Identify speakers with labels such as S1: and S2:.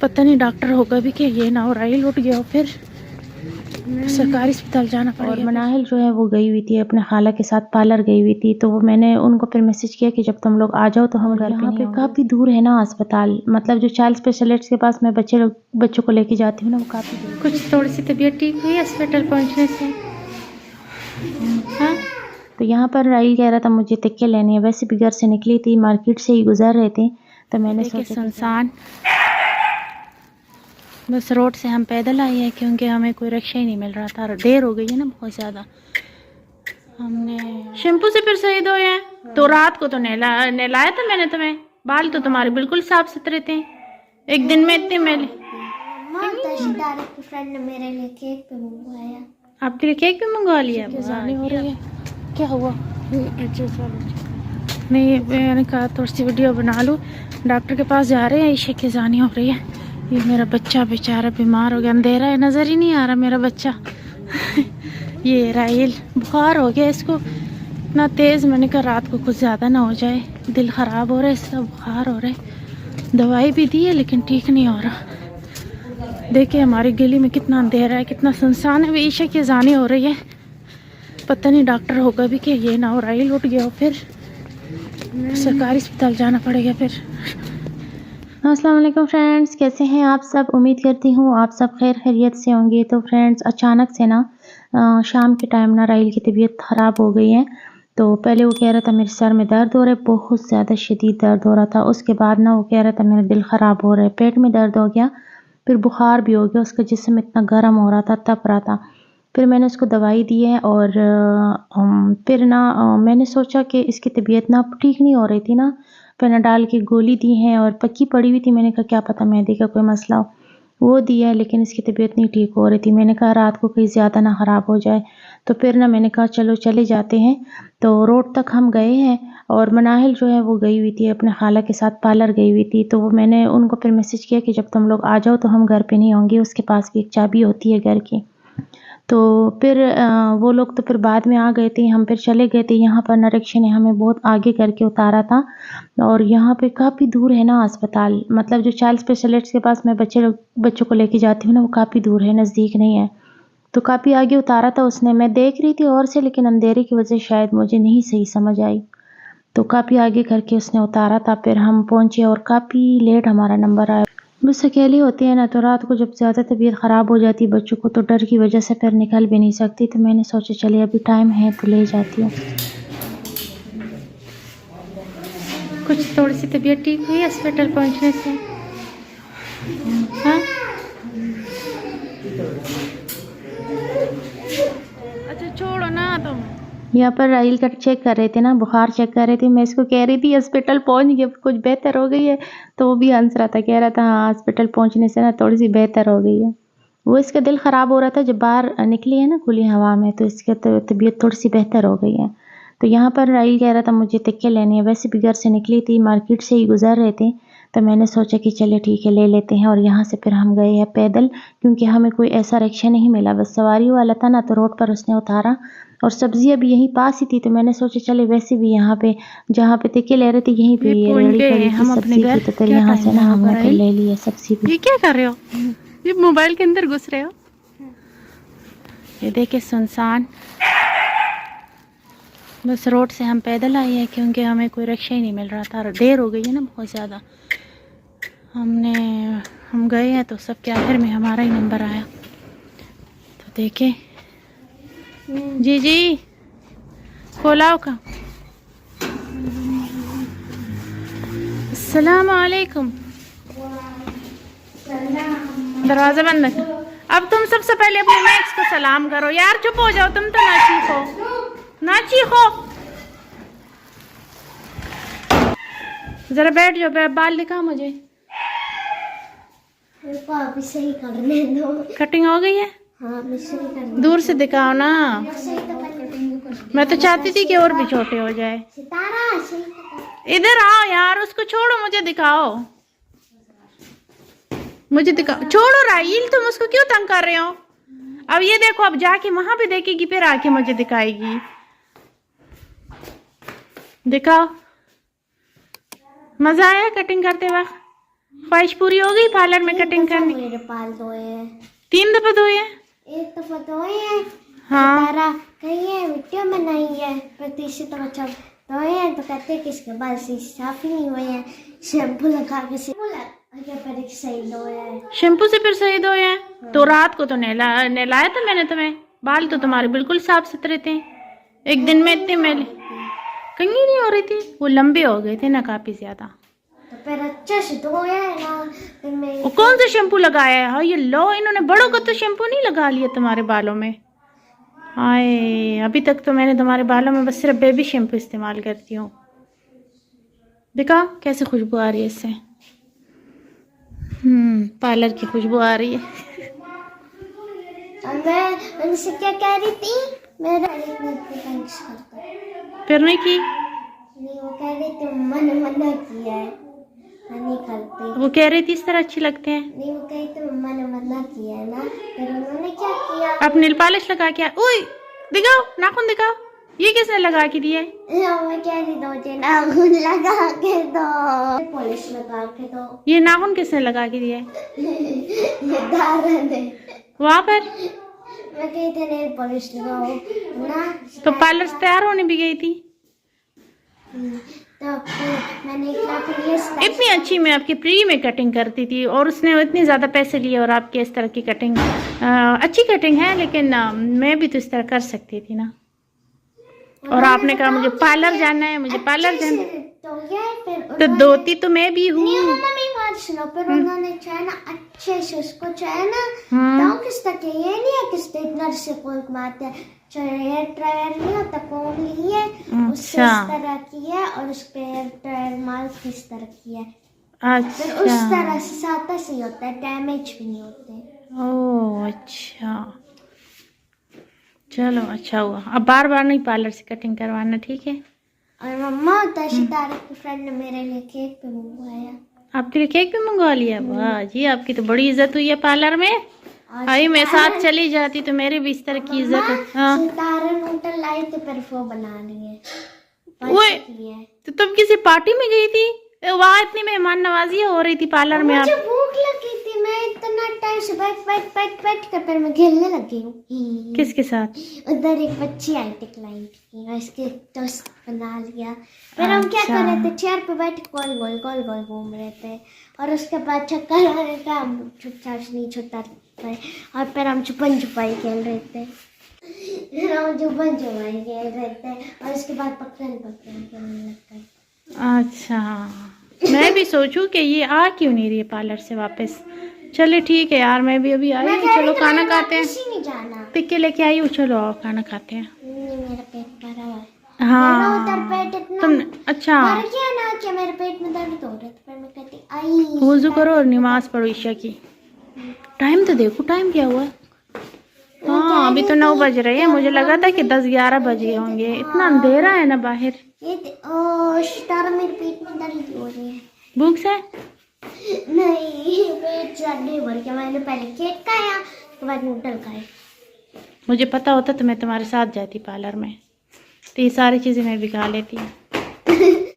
S1: पता नहीं डॉक्टर होगा भी कि ये ना, और राइल उठ गया और फिर सरकारी अस्पताल जाना पड़ेगा। और मनाहिल जो है वो गई हुई थी अपने खाला के साथ, पार्लर गई हुई थी। तो मैंने उनको फिर मैसेज किया कि जब तुम लोग आ जाओ तो हम घर यहाँ पे काफ़ी दूर है ना अस्पताल, मतलब जो चाइल्ड स्पेशलिस्ट के पास मैं बच्चों को लेके जाती हूँ ना, वो काफ़ी दूर। कुछ थोड़ी सी तबीयत ठीक हुई अस्पताल पहुँचने से। हाँ, तो यहाँ पर राइल कह रहा था मुझे टिक्के लेने हैं। वैसे भी घर से निकली थी, मार्केट से ही गुजर रहे थे, तो मैंने सोचा सुनसान बस रोड से हम पैदल आए हैं क्योंकि हमें कोई रिक्शा ही नहीं मिल रहा था। देर हो गई है ना बहुत ज़्यादा। हमने शैम्पू से फिर सही धोए हैं। तो रात को तो नहलाया था मैंने तुम्हें। बाल तो तुम्हारे बिल्कुल साफ सुथरे थे, एक दिन में इतने मैले।
S2: फ्रेंड ने मेरे लिए केक भी मंगवाया।
S1: आपके लिए केक भी मंगवा लिया? जाने हो रही है, क्या हुआ? नहीं, मैंने कहा थोड़ी सी वीडियो बना लूँ। डॉक्टर के पास जा रहे हैं, ईशा की जानी हो रही है। ये मेरा बच्चा बेचारा बीमार हो गया, अंधेरा है, नज़र ही नहीं आ रहा मेरा बच्चा। ये राइल बुखार हो गया इसको इतना तेज़। मैंने कहा रात को कुछ ज़्यादा ना हो जाए, दिल ख़राब हो रहा है इसका, बुखार हो रहा है। दवाई भी दी है लेकिन ठीक नहीं हो रहा। देखिए हमारी गली में कितना अंधेरा है, कितना सुनसान है। ईशा की जानी हो रही है, पता नहीं डॉक्टर होगा भी कि ये ना, और राइल उठ गया और फिर सरकारी अस्पताल जाना पड़ेगा फिर। अस्सलाम वालेकुम फ्रेंड्स, कैसे हैं आप सब? उम्मीद करती हूँ आप सब खैर खैरियत से होंगे। तो फ्रेंड्स अचानक से ना शाम के टाइम ना राइल की तबीयत ख़राब हो गई है। तो पहले वो कह रहा था मेरे सर में दर्द हो रहा है, बहुत ज़्यादा शदीद दर्द हो रहा था। उसके बाद ना वो कह रहा था मेरा दिल ख़राब हो रहा है, पेट में दर्द हो गया, फिर बुखार भी हो गया, उसका जिस्म इतना गर्म हो रहा था, तप रहा था। फिर मैंने उसको दवाई दी है और फिर ना मैंने सोचा कि इसकी तबीयत ना ठीक नहीं हो रही थी ना, पेनाडाल की गोली दी है और पक्की पड़ी हुई थी। मैंने कहा क्या पता मैदे का कोई मसला हो, वो दिया है लेकिन इसकी तबीयत नहीं ठीक हो रही थी। मैंने कहा रात को कहीं ज़्यादा ना ख़राब हो जाए। तो फिर ना मैंने कहा चलो चले जाते हैं। तो रोड तक हम गए हैं और मनाहिल जो है वो गई हुई थी अपने खाला के साथ, पार्लर गई हुई थी। तो मैंने उनको फिर मैसेज किया कि जब तुम लोग आ जाओ तो हम घर पे नहीं होंगे, उसके पास भी एक चाबी होती है घर की। तो फिर वो लोग तो फिर बाद में आ गए थे, हम फिर चले गए थे। यहाँ पर ना रिक्शे ने हमें बहुत आगे करके उतारा था और यहाँ पे काफ़ी दूर है ना अस्पताल, मतलब जो चाइल्ड स्पेशलिस्ट के पास मैं बच्चों को लेके जाती हूँ ना, वो काफ़ी दूर है, नज़दीक नहीं है। तो काफ़ी आगे उतारा था उसने। मैं देख रही थी और से, लेकिन अंधेरे की वजह शायद मुझे नहीं सही समझ आई। तो काफ़ी आगे करके उसने उतारा था, फिर हम पहुँचे और काफ़ी लेट हमारा नंबर आया। बस अकेली होती है ना, तो रात को जब ज़्यादा तबीयत ख़राब हो जाती है बच्चों को, तो डर की वजह से फिर निकल भी नहीं सकती। तो मैंने सोचा चलिए अभी टाइम है तो ले जाती हूँ। कुछ थोड़ी सी तबीयत ठीक हुई अस्पताल पहुँचने से। हाँ, अच्छा छोड़ो ना तुम। यहाँ पर राइल का चेक कर रहे थे ना, बुखार चेक कर रहे थे। मैं इसको कह रही थी हॉस्पिटल पहुँच गए, कुछ बेहतर हो गई है? तो वो भी हंस रहा था, कह रहा था हाँ हॉस्पिटल पहुँचने से ना थोड़ी सी बेहतर हो गई है। वो इसका दिल ख़राब हो रहा था जब बाहर निकली है ना खुली हवा में, तो इसकी तबीयत थोड़ी सी बेहतर हो गई है। तो यहाँ पर राइल कह रहा था मुझे टिक्के लेने हैं। वैसे भी घर से निकली थी, मार्केट से ही गुजर रहे थे, तो मैंने सोचा कि चले ठीक है ले लेते हैं। और यहाँ से फिर हम गए हैं पैदल, क्योंकि हमें कोई ऐसा रिक्शा नहीं मिला, बस सवारी वाला था ना, तो रोड पर उसने उतारा और सब्जियां भी यहीं पास ही थी। तो मैंने सोचा चले, वैसे भी यहाँ पे जहाँ पे टिक्के ले रहे थे यहीं पे रेडी खड़ी थी सब्जी की, तो फिर यहाँ से ना हमने फिर ले लिया सब्जी भी। ये क्या कर रहे हो? ये मोबाइल के अंदर घुस रहे हो? ये देखिए सुनसान बस रोड से हम पैदल आए हैं क्योंकि हमें कोई रिक्शा ही नहीं मिल रहा था। देर हो गई है ना बहुत ज़्यादा। हम गए हैं तो सब के आखिर में हमारा ही नंबर आया। तो देखे जी खोलाओ का। अस्सलाम वालेकुम। दरवाज़ा बंद रखना। अब तुम सबसे पहले अपने मैक्स को सलाम करो यार। चुप हो जाओ, तुम तो ना चीखो। जरा बैठ जाओ, बाल दिखा मुझे।
S2: अभी सही करने दो।
S1: कटिंग हो गई है?
S2: हाँ, सही कर।
S1: दूर से दिखाओ ना। मैं तो चाहती थी कि और भी छोटे हो जाए।
S2: सितारा
S1: इधर आओ यार, उसको छोड़ो, मुझे दिखाओ। छोड़ो राइल, तुम उसको क्यों तंग कर रहे हो? अब ये देखो, अब जाके वहां पे देखेगी, फिर आके मुझे दिखाएगी। दिखाओ, मजा आया कटिंग करते वक्त? ख्वाहिश पूरी हो गई पार्लर में कटिंग करने की?
S2: मेरे बाल धोए हैं,
S1: 3 दफा धोए हैं?
S2: एक दफा धोए हैं।
S1: हाँ।
S2: तारा कही है वीडियो में नहीं है, पर तीसरी दफा जब धोए हैं तो कहते हैं कि इसके बाल से साफ ही नहीं हुए हैं, शैम्पू लगा के पर एक सही धोए हैं।
S1: शैम्पू से फिर सही धोए हैं? तो रात को तो नहलाया था मैंने तुम्हें, बाल तो तुम्हारे बिल्कुल साफ सुथरे थे। एक दिन में इतने मैले कंघी नहीं हो रही थी, वो लंबे हो गए थे ना काफी ज्यादा।
S2: तो फिर अच्छे से धोया है ना। फिर मैं
S1: वो कौन सा शैम्पू लगाया है? हाँ ये लो, इन्होंने बड़ों का तो शैम्पू नहीं लगा लिया तुम्हारे बालों में। हाय, अभी तक तो मैंने तुम्हारे बालों में बस सिर्फ बेबी शैम्पू इस्तेमाल करती हूँ। देखा कैसे खुशबू आ रही है इससे। पार्लर की खुशबू आ रही है।
S2: और मैं उनसे क्या कह रही थी, मेरा थैंक्स करता
S1: फिर नहीं की?
S2: नहीं, वो कह रही थी मन मना किया है, मैं नहीं करती।
S1: वो कह रही थी इस तरह अच्छे लगते हैं।
S2: नहीं, वो कही थी मम्मा ने मना किया है ना, फिर उन्होंने क्या किया,
S1: आप नील पॉलिश लगा के ओए दिखाओ, नाखून दिखाओ। ये किसने लगा के दिया है?
S2: मैं कह रही दो जे नाखून लगा के दो, पॉलिश लगा के दो।
S1: ये नाखून किसने लगा के दिया है?
S2: ये दारन है।
S1: वहाँ पर
S2: मैं कही थी नेल पॉलिश लगाओ ना,
S1: तो पार्लर से तैयार होने भी गई थी।
S2: तो फिर मैंने क्या किया,
S1: इतनी अच्छी मैं आपकी प्री में कटिंग करती थी और उसने इतने ज़्यादा पैसे लिए और आपके इस तरह की कटिंग अच्छी कटिंग है, लेकिन मैं भी तो इस तरह कर सकती थी ना। और आपने कहा मुझे पार्लर जाना है, मुझे पार्लर जाना है, तो धोती तो मैं भी हूँ।
S2: मेरी बात सुनो, फिर उन्होंने चाहे ना अच्छे से उसको चाहे ना तो किस तक ये नहीं है कि स्ट्रेटनर से कोई घुमाते हैं, चाहे हेयर ड्रायर नहीं होता कौन ली है उससे इस तरह की है और उस पे हेयर ड्रायर मार किस तरह की है। फिर उस तरह से साता से होता है, डैमेज भी नहीं होते।
S1: ओह अच्छा, चलो अच्छा हुआ। अब बार बार नहीं पार्लर से कटिंग करवाना, ठीक है?
S2: और मम्मा तारा की फ्रेंड ने मेरे लिए केक भी मंगवाया।
S1: आपके लिए केक भी मंगवा लिया? वाह जी, आपकी तो बड़ी इज्जत हुई है पार्लर में। आई मैं साथ चली जाती तो मेरे भी इस तरह की इज्जत है। हाँ
S2: तारा नूडल लाई तो फिर वो बनानी है।
S1: तो तुम किसी पार्टी में गई थी? वहाँ इतनी मेहमान नवाजी हो रही थी पार्लर में।
S2: मुझे भूख लगी थी, मैं इतना टाइम से बैठ कर फिर मैं खेलने लगी हूँ।
S1: किसके साथ?
S2: उधर एक बच्ची आई थी क्लाइंट की, मैं इसके दोस्त बना लिया। फिर हम क्या कर रहे थे, चेयर पे बैठ गोल गोल गोल गोल घूम रहे थे और उसके बाद चक्कर आने का हम चुपचाप से नहीं छुट्टा और फिर हम छुपन छुपाई खेल रहे थे। फिर हम छुपन छुपाई खेल रहे थे और उसके बाद पकड़न पकड़न खेलने लगता।
S1: अच्छा, मैं भी सोचूं कि ये आ क्यों नहीं रही है पार्लर से वापस। चले ठीक है यार, मैं भी अभी आई हूँ, चलो खाना खाते हैं।
S2: नहीं जाना,
S1: पिक्के लेके आई हूँ, चलो आओ खाना खाते हैं।
S2: मेरा पेट भरा हुआ है।
S1: हाँ
S2: उधर पेट इतना
S1: तुम अच्छा
S2: भर गया ना कि मेरे पेट में दर्द हो रहा था, फिर मैं कहती आई
S1: वुज़ू करो और नमाज पढ़ो ईशा की। टाइम तो देखो, टाइम क्या हुआ? हाँ अभी तो 9 बज रहे हैं, मुझे लगा था कि 10-11 बज गए होंगे। इतना अंधेरा है ना बाहर।
S2: तारा मेरे पेट में दर्द हो रही है।
S1: भूख से?
S2: नहीं, पेट ज्यादा भर गया। मैंने पहले केक खाया, उसके बाद नूडल खाए।
S1: मुझे पता होता तो मैं तुम्हारे साथ जाती पार्लर में, तो ये सारी चीज़ें मैं भी खा लेती।